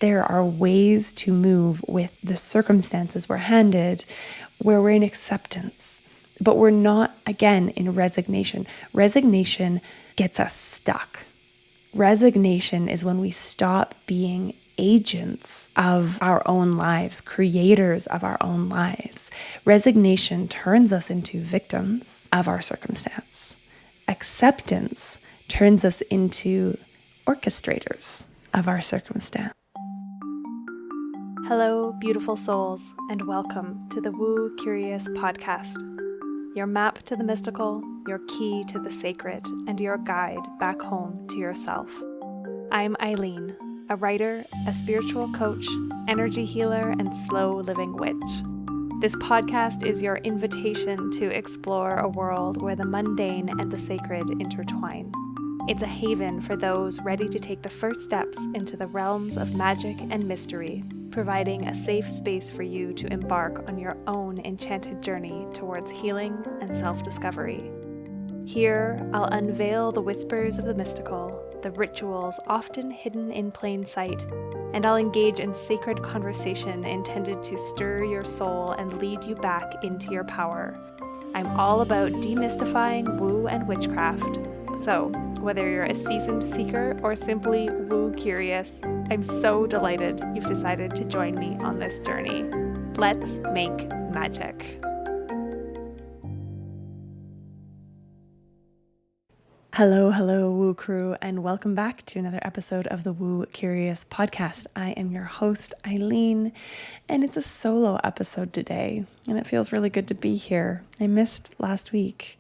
There are ways to move with the circumstances we're handed where we're in acceptance, but we're not, again, in resignation. Resignation gets us stuck. Resignation is when we stop being agents of our own lives, creators of our own lives. Resignation turns us into victims of our circumstance. Acceptance turns us into orchestrators of our circumstance. Hello, beautiful souls, and welcome to the Woo Curious podcast, your map to the mystical, your key to the sacred, and your guide back home to yourself. I'm Eileen, a writer, a spiritual coach, energy healer, and slow living witch. This podcast is your invitation to explore a world where the mundane and the sacred intertwine. It's a haven for those ready to take the first steps into the realms of magic and mystery, providing a safe space for you to embark on your own enchanted journey towards healing and self-discovery. Here, I'll unveil the whispers of the mystical, the rituals often hidden in plain sight, and I'll engage in sacred conversation intended to stir your soul and lead you back into your power. I'm all about demystifying woo and witchcraft. So, whether you're a seasoned seeker or simply woo curious, I'm so delighted you've decided to join me on this journey. Let's make magic. Hello, Woo Crew, and welcome back to another episode of the Woo Curious podcast. I am your host, Eileen, and it's a solo episode today, and it feels really good to be here. I missed last week,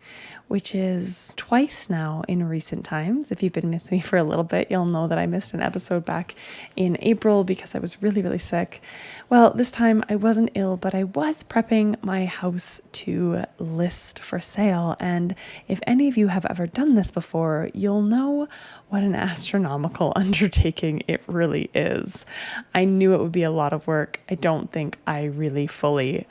which is twice now in recent times. If you've been with me for a little bit, you'll know that I missed an episode back in April because I was really sick. Well, this time I wasn't ill, but I was prepping my house to list for sale. And if any of you have ever done this before, you'll know what an astronomical undertaking it really is. I knew it would be a lot of work. I don't think I really fully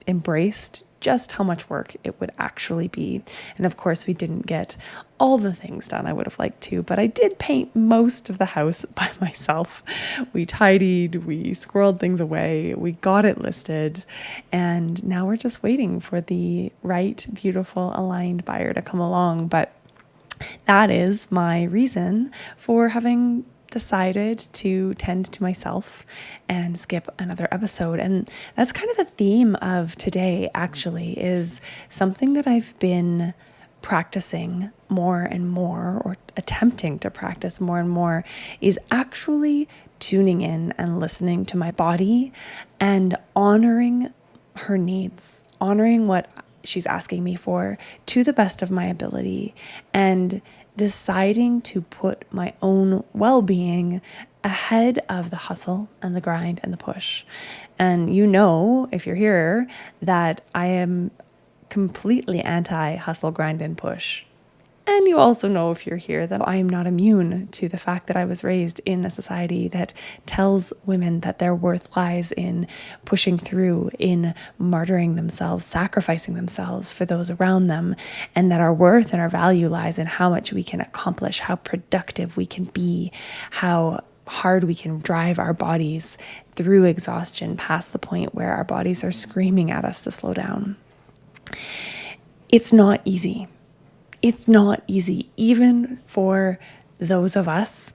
embraced just how much work it would actually be. And of course, we didn't get all the things done I would have liked to, but I did paint most of the house by myself. We tidied, we squirreled things away, we got it listed, and now we're just waiting for the right, beautiful, aligned buyer to come along. But that is my reason for having decided to tend to myself and skip another episode. And that's kind of the theme of today, actually, is something that I've been practicing more and more, or attempting to practice more and more, is actually tuning in and listening to my body and honoring her needs, honoring what she's asking me for to the best of my ability, and deciding to put my own well-being ahead of the hustle and the grind and the push. And you know, if you're here, that I am completely anti-hustle, grind, and push. And you also know, if you're here, that I am not immune to the fact that I was raised in a society that tells women that their worth lies in pushing through, in martyring themselves, sacrificing themselves for those around them, and that our worth and our value lies in how much we can accomplish, how productive we can be, how hard we can drive our bodies through exhaustion past the point where our bodies are screaming at us to slow down. It's not easy. It's not easy, even for those of us,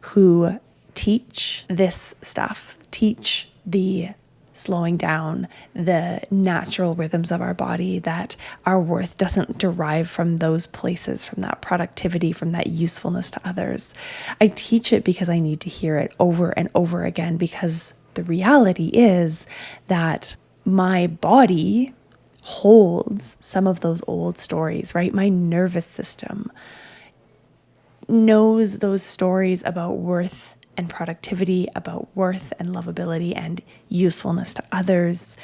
who teach this stuff, teach the slowing down, the natural rhythms of our body, that our worth doesn't derive from those places, from that productivity, from that usefulness to others. I teach it because I need to hear it over and over again, because the reality is that my body holds some of those old stories, right? My nervous system knows those stories about worth and productivity, about worth and lovability and usefulness to others.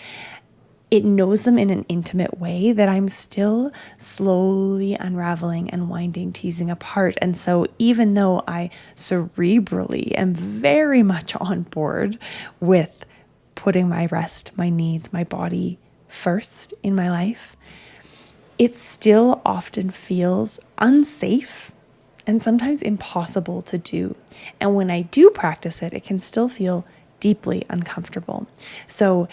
It knows them in an intimate way that I'm still slowly unraveling and winding, teasing apart. And so even though I cerebrally am very much on board with putting my rest, my needs, my body first in my life, it still often feels unsafe and sometimes impossible to do. And when I do practice it, it can still feel deeply uncomfortable. So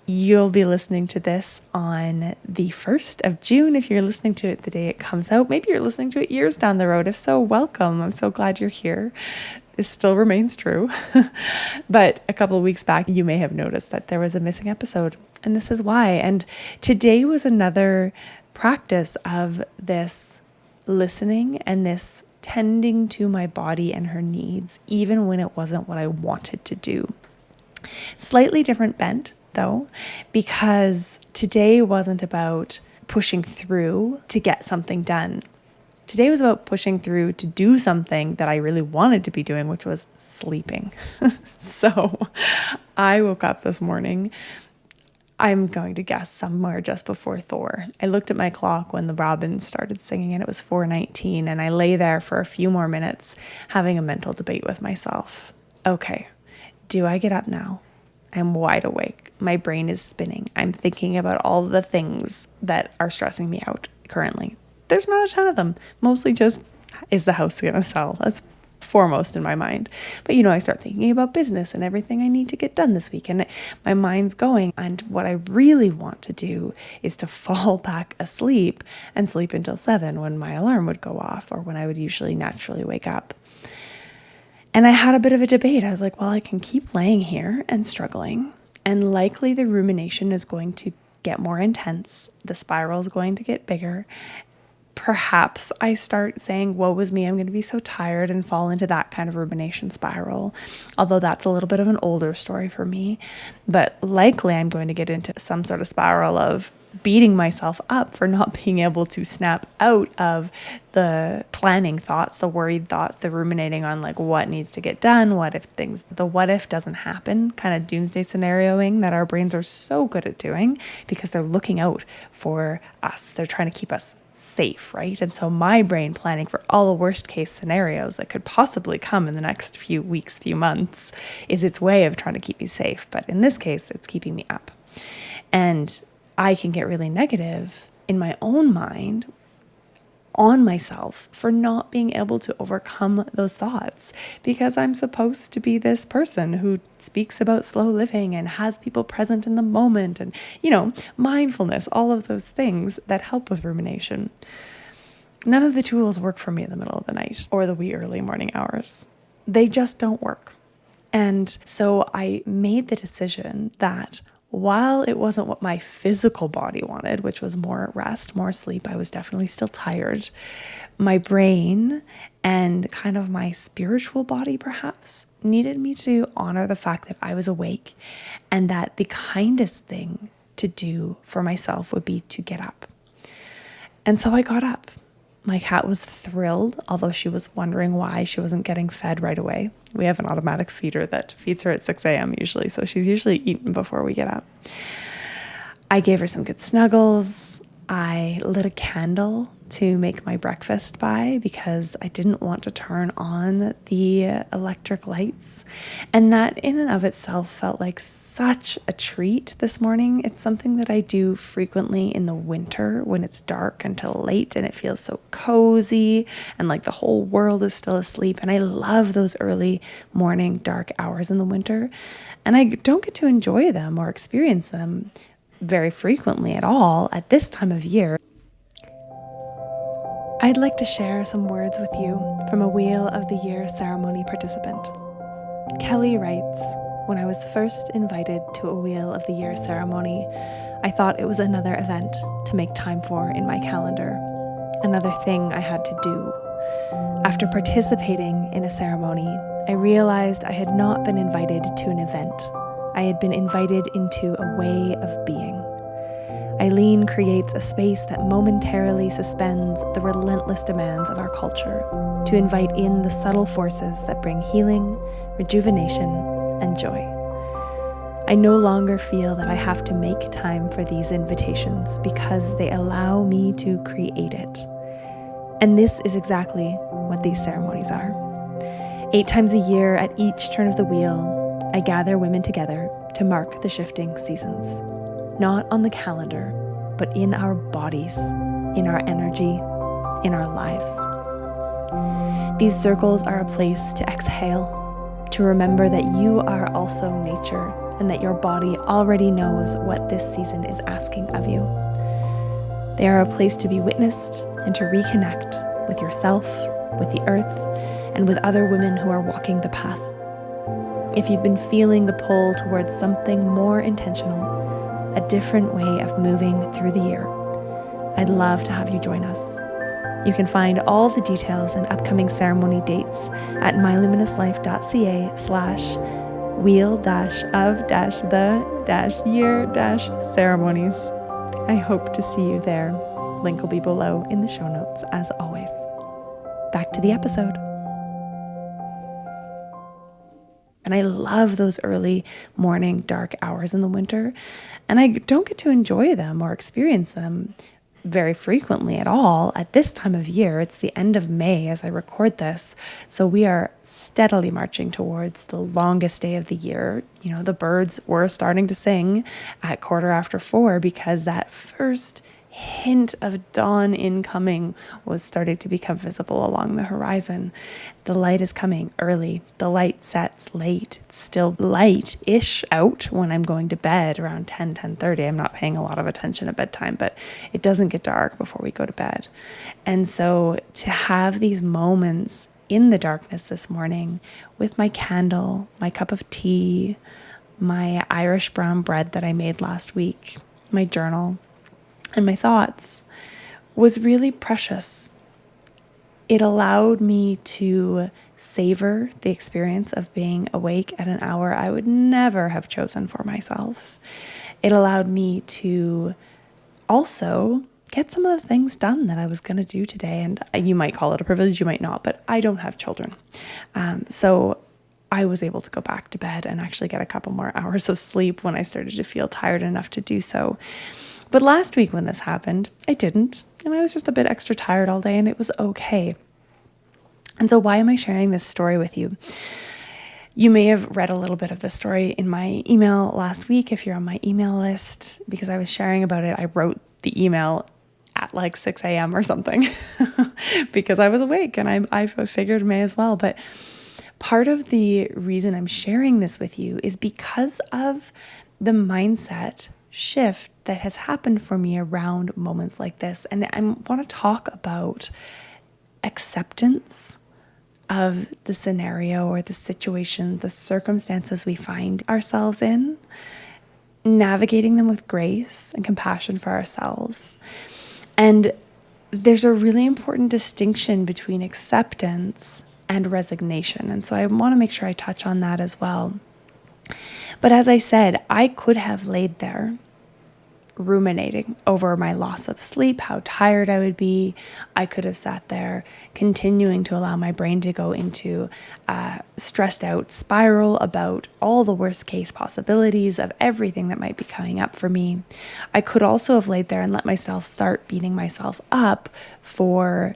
you'll be listening to this on the 1st of June. If you're listening to it the day it comes out, maybe you're listening to it years down the road. If so, welcome. I'm so glad you're here. This still remains true. But a couple of weeks back, you may have noticed that there was a missing episode, and this is why. And today was another practice of this listening and this tending to my body and her needs, even when it wasn't what I wanted to do. Slightly different bent, though, because today wasn't about pushing through to get something done. Today was about pushing through to do something that I really wanted to be doing, which was sleeping. So I woke up this morning, I'm going to guess somewhere just before Thor. I looked at my clock when the robins started singing and it was 4:19, and I lay there for a few more minutes having a mental debate with myself. Okay, do I get up now? I'm wide awake. My brain is spinning. I'm thinking about all the things that are stressing me out currently. There's not a ton of them. Mostly just, is the house going to sell? That's foremost in my mind. But I start thinking about business and everything I need to get done this week, and my mind's going. And what I really want to do is to fall back asleep and sleep until 7 when my alarm would go off, or when I would usually naturally wake up. And I had a bit of a debate. I was like, well, I can keep laying here and struggling, and likely the rumination is going to get more intense. The spiral is going to get bigger. Perhaps I start saying, woe is me, I'm going to be so tired, and fall into that kind of rumination spiral. Although that's a little bit of an older story for me. But likely I'm going to get into some sort of spiral of beating myself up for not being able to snap out of the planning thoughts, the worried thoughts, the ruminating on like what needs to get done, the what if doesn't happen, kind of doomsday scenarioing that our brains are so good at doing because they're looking out for us. They're trying to keep us safe, right? And so my brain planning for all the worst case scenarios that could possibly come in the next few weeks, few months, is its way of trying to keep me safe. But in this case, it's keeping me up. And I can get really negative in my own mind on myself for not being able to overcome those thoughts, because I'm supposed to be this person who speaks about slow living and has people present in the moment and, mindfulness, all of those things that help with rumination. None of the tools work for me in the middle of the night or the wee early morning hours. They just don't work. And so I made the decision that while it wasn't what my physical body wanted, which was more rest, more sleep, I was definitely still tired. My brain and kind of my spiritual body perhaps needed me to honor the fact that I was awake, and that the kindest thing to do for myself would be to get up. And so I got up. My cat was thrilled, although she was wondering why she wasn't getting fed right away. We have an automatic feeder that feeds her at 6 a.m. usually, so she's usually eaten before we get up. I gave her some good snuggles. I lit a candle to make my breakfast by because I didn't want to turn on the electric lights. And that in and of itself felt like such a treat this morning. It's something that I do frequently in the winter when it's dark until late and it feels so cozy and like the whole world is still asleep. And I love those early morning dark hours in the winter. And I don't get to enjoy them or experience them very frequently at all at this time of year. I'd like to share some words with you from a Wheel of the Year ceremony participant. Kelly writes, when I was first invited to a Wheel of the Year ceremony, I thought it was another event to make time for in my calendar, another thing I had to do. After participating in a ceremony, I realized I had not been invited to an event. I had been invited into a way of being. Eileen creates a space that momentarily suspends the relentless demands of our culture to invite in the subtle forces that bring healing, rejuvenation, and joy. I no longer feel that I have to make time for these invitations because they allow me to create it. And this is exactly what these ceremonies are. 8 times a year at each turn of the wheel, I gather women together to mark the shifting seasons. Not on the calendar, but in our bodies, in our energy, in our lives. These circles are a place to exhale, to remember that you are also nature and that your body already knows what this season is asking of you. They are a place to be witnessed and to reconnect with yourself, with the earth, and with other women who are walking the path. If you've been feeling the pull towards something more intentional, a different way of moving through the year, I'd love to have you join us. You can find all the details and upcoming ceremony dates at myluminouslifeca/wheel-of-the-year-ceremonies. I hope to see you there. Link will be below in the show notes as always. Back to the episode. And I love those early morning dark hours in the winter, and I don't get to enjoy them or experience them very frequently at all at this time of year. It's the end of May as I record this, so we are steadily marching towards the longest day of the year. You know, the birds were starting to sing at 4:15 because that first hint of dawn incoming was starting to become visible along the horizon. The light is coming early. The light sets late. It's still light-ish out when I'm going to bed around 10:30. I'm not paying a lot of attention at bedtime, but it doesn't get dark before we go to bed. And so to have these moments in the darkness this morning with my candle, my cup of tea, my Irish brown bread that I made last week, my journal, and my thoughts was really precious. It allowed me to savor the experience of being awake at an hour I would never have chosen for myself. It allowed me to also get some of the things done that I was going to do today. And you might call it a privilege, you might not, but I don't have children. So I was able to go back to bed and actually get a couple more hours of sleep when I started to feel tired enough to do so. But last week when this happened, I didn't, and I was just a bit extra tired all day, and it was okay. And so why am I sharing this story with you? You may have read a little bit of this story in my email last week if you're on my email list, because I was sharing about it. I wrote the email at like 6 a.m. or something because I was awake, and I figured may as well. But part of the reason I'm sharing this with you is because of the mindset shift that has happened for me around moments like this. And I want to talk about acceptance of the scenario or the situation, the circumstances we find ourselves in, navigating them with grace and compassion for ourselves. And there's a really important distinction between acceptance and resignation. And so I want to make sure I touch on that as well. But as I said, I could have laid there ruminating over my loss of sleep, how tired I would be. I could have sat there continuing to allow my brain to go into a stressed out spiral about all the worst case possibilities of everything that might be coming up for me. I could also have laid there and let myself start beating myself up for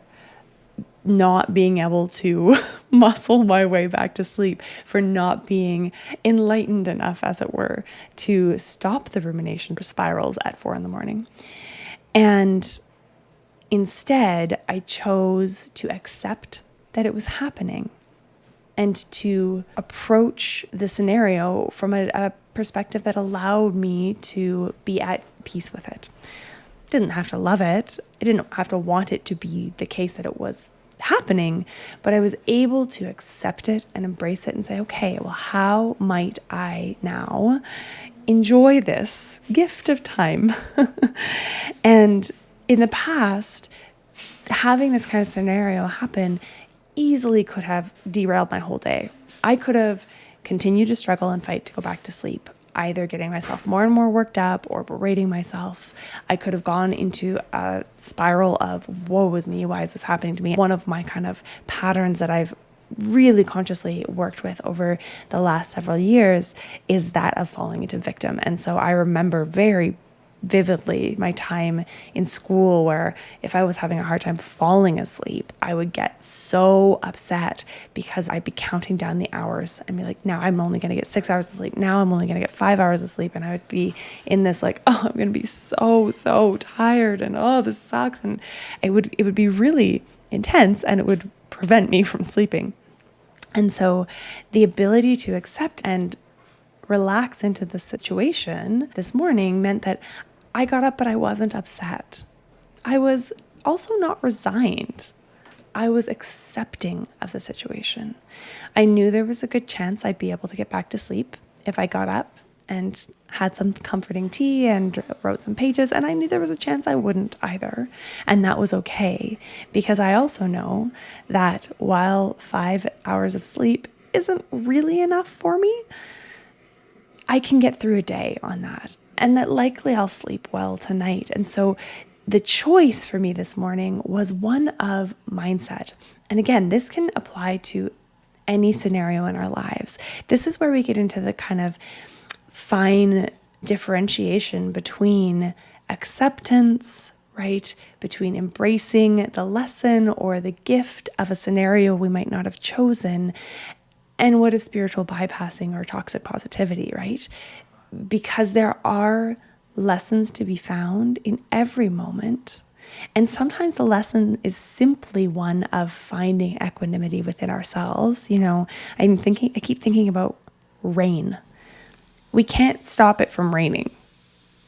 not being able to muscle my way back to sleep, for not being enlightened enough, as it were, to stop the rumination spirals at 4 a.m. And instead, I chose to accept that it was happening and to approach the scenario from a perspective that allowed me to be at peace with it. Didn't have to love it. I didn't have to want it to be the case that it was happening, but I was able to accept it and embrace it and say, okay, well, how might I now enjoy this gift of time? And in the past, having this kind of scenario happen easily could have derailed my whole day. I could have continued to struggle and fight to go back to sleep, either getting myself more and more worked up or berating myself. I could have gone into a spiral of woe is me, why is this happening to me? One of my kind of patterns that I've really consciously worked with over the last several years is that of falling into victim. And so I remember very vividly my time in school where if I was having a hard time falling asleep, I would get so upset because I'd be counting down the hours and be like, now I'm only going to get 6 hours of sleep. Now I'm only going to get 5 hours of sleep. And I would be in this like, oh, I'm going to be so tired and oh, this sucks. And it would be really intense and it would prevent me from sleeping. And so the ability to accept and relax into the situation this morning meant that I got up, but I wasn't upset. I was also not resigned. I was accepting of the situation. I knew there was a good chance I'd be able to get back to sleep if I got up and had some comforting tea and wrote some pages. And I knew there was a chance I wouldn't either. And that was okay, because I also know that while 5 hours of sleep isn't really enough for me, I can get through a day on that. And that likely I'll sleep well tonight. And so the choice for me this morning was one of mindset. And again, this can apply to any scenario in our lives. This is where we get into the kind of fine differentiation between acceptance, right? Between embracing the lesson or the gift of a scenario we might not have chosen, and what is spiritual bypassing or toxic positivity, right? Because there are lessons to be found in every moment. And sometimes the lesson is simply one of finding equanimity within ourselves. I keep thinking about rain. We can't stop it from raining.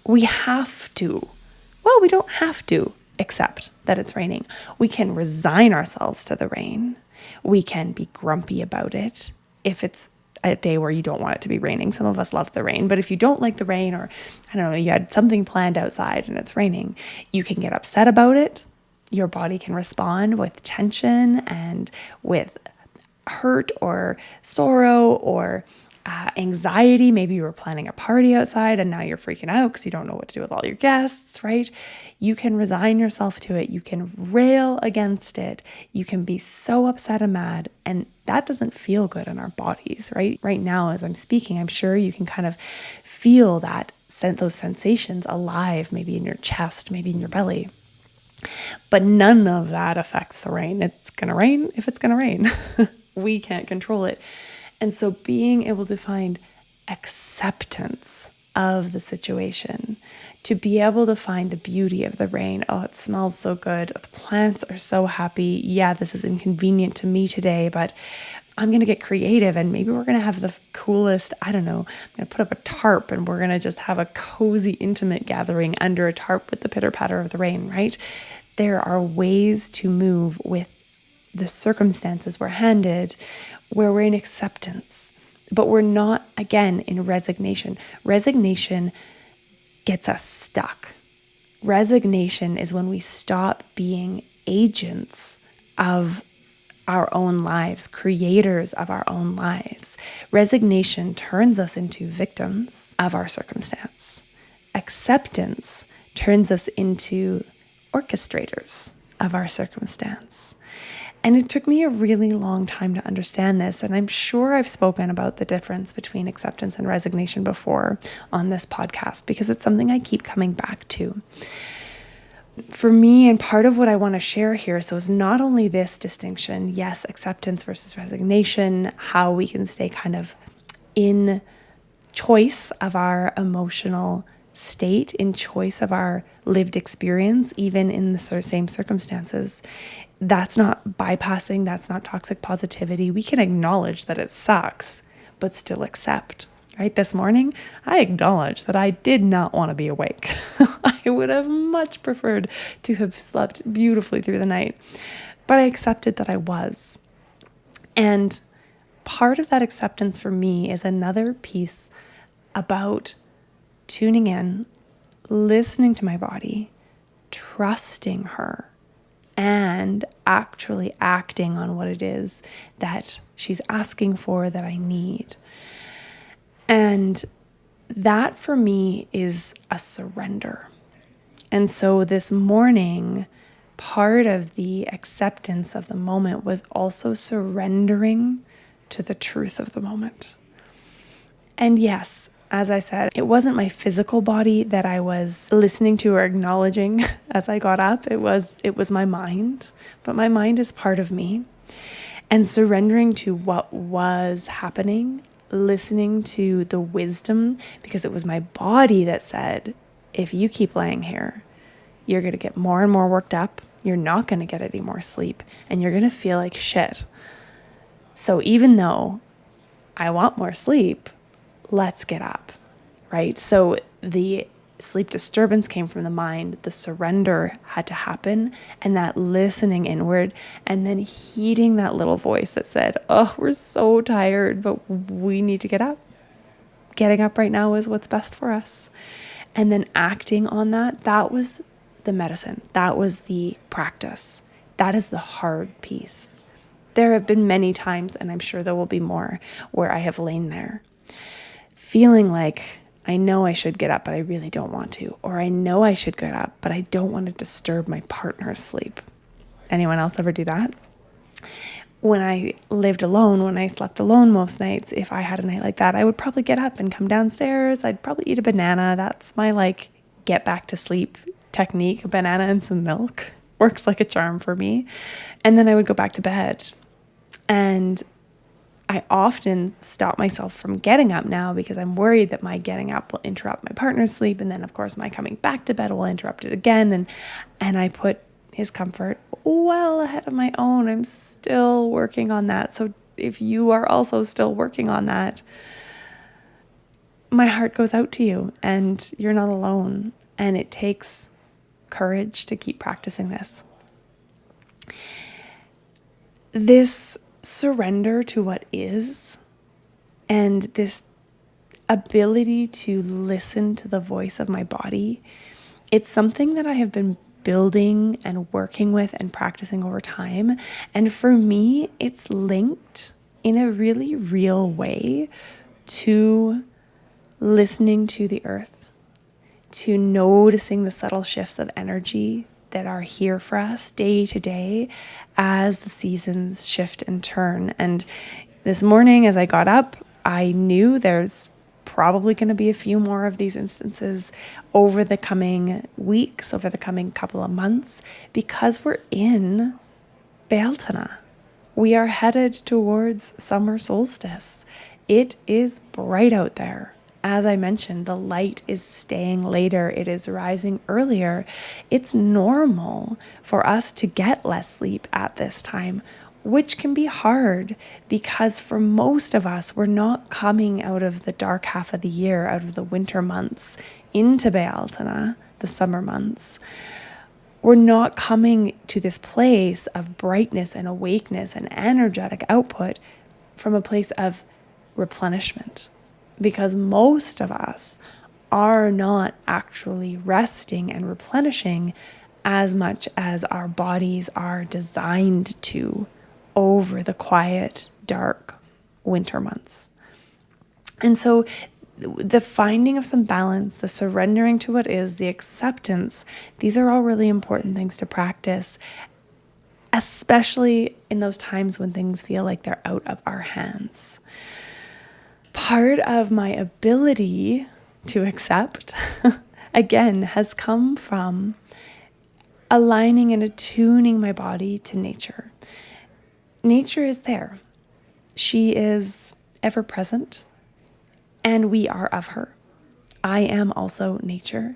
We have to. Well, we don't have to accept that it's raining. We can resign ourselves to the rain. We can be grumpy about it if it's a day where you don't want it to be raining. Some of us love the rain, but if you don't like the rain, or I don't know, you had something planned outside and it's raining, you can get upset about it. Your body can respond with tension and with hurt or sorrow or anxiety. Maybe you were planning a party outside and now you're freaking out because you don't know what to do with all your guests, right? You can resign yourself to it. You can rail against it. You can be so upset and mad, and that doesn't feel good in our bodies, right? Right now, as I'm speaking, I'm sure you can kind of feel those sensations alive, maybe in your chest, maybe in your belly. But none of that affects the rain. It's going to rain if it's going to rain. We can't control it. And so being able to find acceptance of the situation, to be able to find the beauty of the rain. Oh, it smells so good. The plants are so happy. Yeah, this is inconvenient to me today, but I'm going to get creative, and maybe we're going to have the coolest, I don't know, I'm going to put up a tarp and we're going to just have a cozy, intimate gathering under a tarp with the pitter patter of the rain, right? There are ways to move with the circumstances we're handed where we're in acceptance, but we're not, again, in resignation. Resignation gets us stuck. Resignation is when we stop being agents of our own lives, creators of our own lives. Resignation turns us into victims of our circumstance. Acceptance turns us into orchestrators of our circumstance. And it took me a really long time to understand this. And I'm sure I've spoken about the difference between acceptance and resignation before on this podcast, because it's something I keep coming back to. For me, and part of what I want to share here, so is not only this distinction, yes, acceptance versus resignation, how we can stay kind of in choice of our emotional state, in choice of our lived experience, even in the same circumstances. That's not bypassing, that's not toxic positivity. We can acknowledge that it sucks, but still accept. Right? This morning, I acknowledge that I did not want to be awake. I would have much preferred to have slept beautifully through the night, but I accepted that I was. And part of that acceptance for me is another piece about tuning in, listening to my body, trusting her, and actually acting on what it is that she's asking for, that I need. And that for me is a surrender. And so this morning, part of the acceptance of the moment was also surrendering to the truth of the moment. And yes, as I said, it wasn't my physical body that I was listening to or acknowledging as I got up. It was my mind, but my mind is part of me. And surrendering to what was happening, listening to the wisdom, because it was my body that said, if you keep laying here, you're going to get more and more worked up. you're not going to get any more sleep and you're going to feel like shit. So even though I want more sleep, let's get up, right? So the sleep disturbance came from the mind, the surrender had to happen, and that listening inward, and then heeding that little voice that said, oh, we're so tired, but we need to get up. Getting up right now is what's best for us. And then acting on that, that was the medicine. That was the practice. That is the hard piece. There have been many times, and I'm sure there will be more, where I have lain there feeling like I know I should get up, but I really don't want to. Or I know I should get up, but I don't want to disturb my partner's sleep. Anyone else ever do that? When I lived alone, when I slept alone most nights, if I had a night like that, I would probably get up and come downstairs. I'd probably eat a banana. That's my get back to sleep technique. A banana and some milk works like a charm for me. And then I would go back to bed. And I often stop myself from getting up now because I'm worried that my getting up will interrupt my partner's sleep. And then, of course, my coming back to bed will interrupt it again. And I put his comfort well ahead of my own. I'm still working on that. So if you are also still working on that, my heart goes out to you and you're not alone. And it takes courage to keep practicing this. This surrender to what is, and this ability to listen to the voice of my body, it's something that I have been building and working with and practicing over time. And for me, it's linked in a really real way to listening to the earth, to noticing the subtle shifts of energy that are here for us day to day as the seasons shift and turn. And this morning, as I got up, I knew there's probably going to be a few more of these instances over the coming weeks, over the coming couple of months, because we're in Bealtaine. We are headed towards summer solstice. It is bright out there. As I mentioned, the light is staying later. It is rising earlier. It's normal for us to get less sleep at this time, which can be hard because for most of us, we're not coming out of the dark half of the year, out of the winter months, into Bealtaine, the summer months. We're not coming to this place of brightness and awakeness and energetic output from a place of replenishment, because most of us are not actually resting and replenishing as much as our bodies are designed to over the quiet, dark winter months. And so the finding of some balance, the surrendering to what is, the acceptance, these are all really important things to practice, especially in those times when things feel like they're out of our hands. Part of my ability to accept, again, has come from aligning and attuning my body to nature. Nature is there. She is ever present, and we are of her. I am also nature.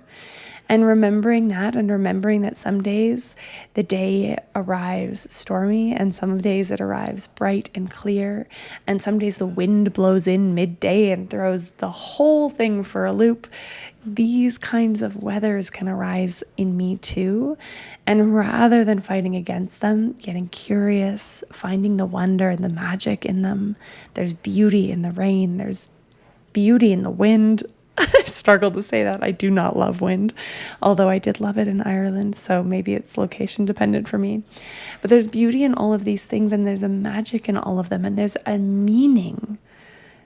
And remembering that, and remembering that some days the day arrives stormy, and some days it arrives bright and clear, and some days the wind blows in midday and throws the whole thing for a loop. These kinds of weathers can arise in me too. And rather than fighting against them, getting curious, finding the wonder and the magic in them. There's beauty in the rain. There's beauty in the wind. I struggle to say that. I do not love wind, although I did love it in Ireland, so maybe it's location dependent for me. But there's beauty in all of these things, and there's a magic in all of them, and there's a meaning.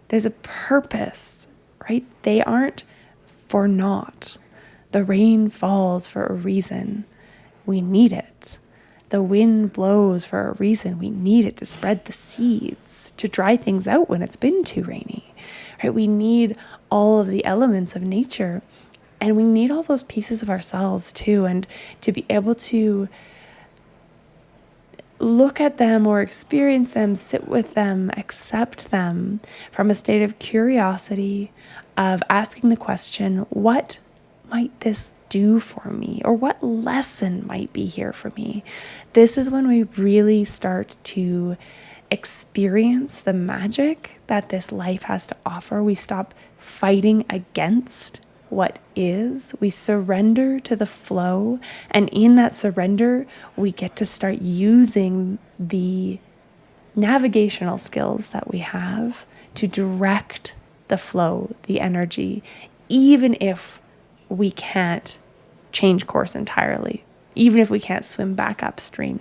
There's a purpose, right? They aren't for naught. The rain falls for a reason. We need it. The wind blows for a reason. We need it to spread the seeds, to dry things out when it's been too rainy. Right? We need all of the elements of nature, and we need all those pieces of ourselves too, and to be able to look at them or experience them, sit with them, accept them from a state of curiosity, of asking the question, what might this do for me, or what lesson might be here for me. This is when we really start to experience the magic that this life has to offer. We stop fighting against what is. We surrender to the flow. And in that surrender, we get to start using the navigational skills that we have to direct the flow, the energy, even if we can't change course entirely, even if we can't swim back upstream.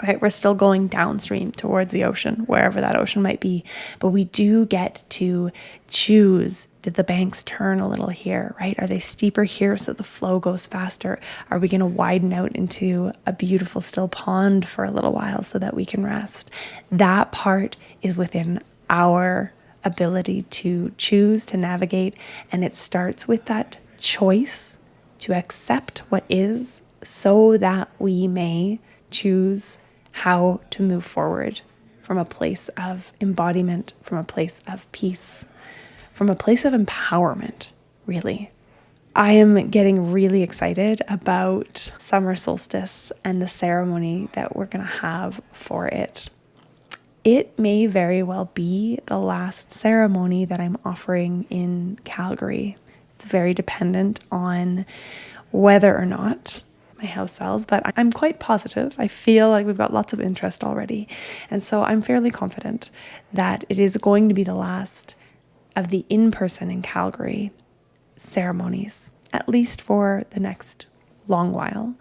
Right? We're still going downstream towards the ocean, wherever that ocean might be. But we do get to choose, did the banks turn a little here, right? Are they steeper here so the flow goes faster? Are we going to widen out into a beautiful still pond for a little while so that we can rest? That part is within our ability to choose, to navigate. And it starts with that choice to accept what is so that we may choose how to move forward from a place of embodiment, from a place of peace, from a place of empowerment, really. I am getting really excited about summer solstice and the ceremony that we're going to have for it. It may very well be the last ceremony that I'm offering in Calgary. It's very dependent on whether or not my house sells, but I'm quite positive. I feel like we've got lots of interest already. And so I'm fairly confident that it is going to be the last of the in-person in Calgary ceremonies, at least for the next long while.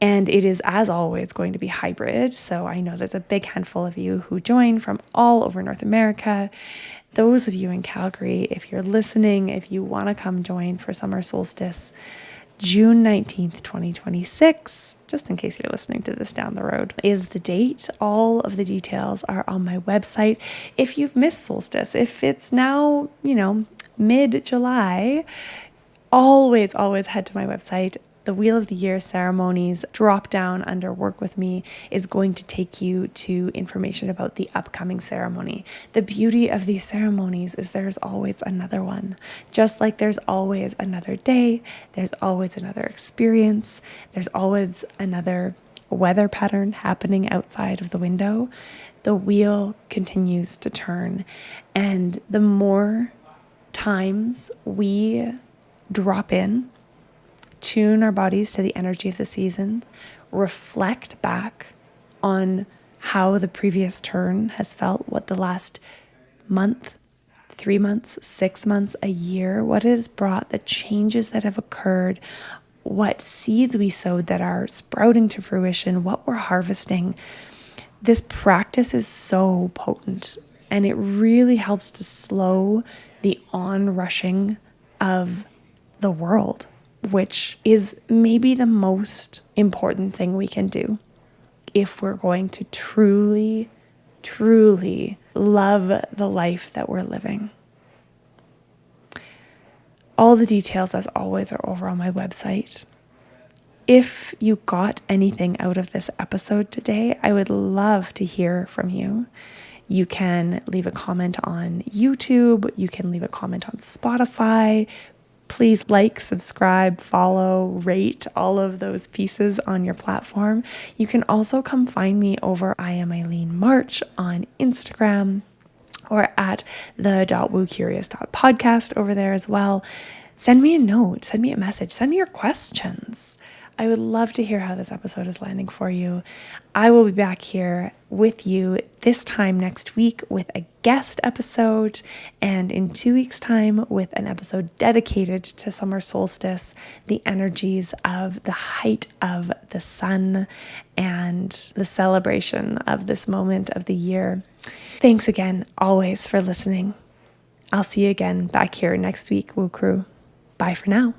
And it is, as always, going to be hybrid. So I know there's a big handful of you who join from all over North America. Those of you in Calgary, if you're listening, if you want to come join for summer solstice, June 19th, 2026, just in case you're listening to this down the road, is the date. All of the details are on my website. If you've missed solstice, if it's now, mid-July, always head to my website. The Wheel of the Year ceremonies drop down under Work With Me is going to take you to information about the upcoming ceremony. The beauty of these ceremonies is there's always another one. Just like there's always another day, there's always another experience, there's always another weather pattern happening outside of the window. The wheel continues to turn. And the more times we drop in, tune our bodies to the energy of the season, reflect back on how the previous turn has felt, what the last month, 3 months, 6 months, a year, what has brought the changes that have occurred, what seeds we sowed that are sprouting to fruition, what we're harvesting. This practice is so potent, and it really helps to slow the onrushing of the world, which is maybe the most important thing we can do if we're going to truly, truly love the life that we're living. All the details, as always, are over on my website. If you got anything out of this episode today, I would love to hear from you. You can leave a comment on YouTube. You can leave a comment on Spotify. Please like, subscribe, follow, rate all of those pieces on your platform. You can also come find me over I Am Eileen March on Instagram or at the.woocurious.podcast over there as well. Send me a note, send me a message, send me your questions. I would love to hear how this episode is landing for you. I will be back here with you this time next week with a guest episode, and in 2 weeks' time with an episode dedicated to summer solstice, the energies of the height of the sun and the celebration of this moment of the year. Thanks again, always, for listening. I'll see you again back here next week, Woo Crew. Bye for now.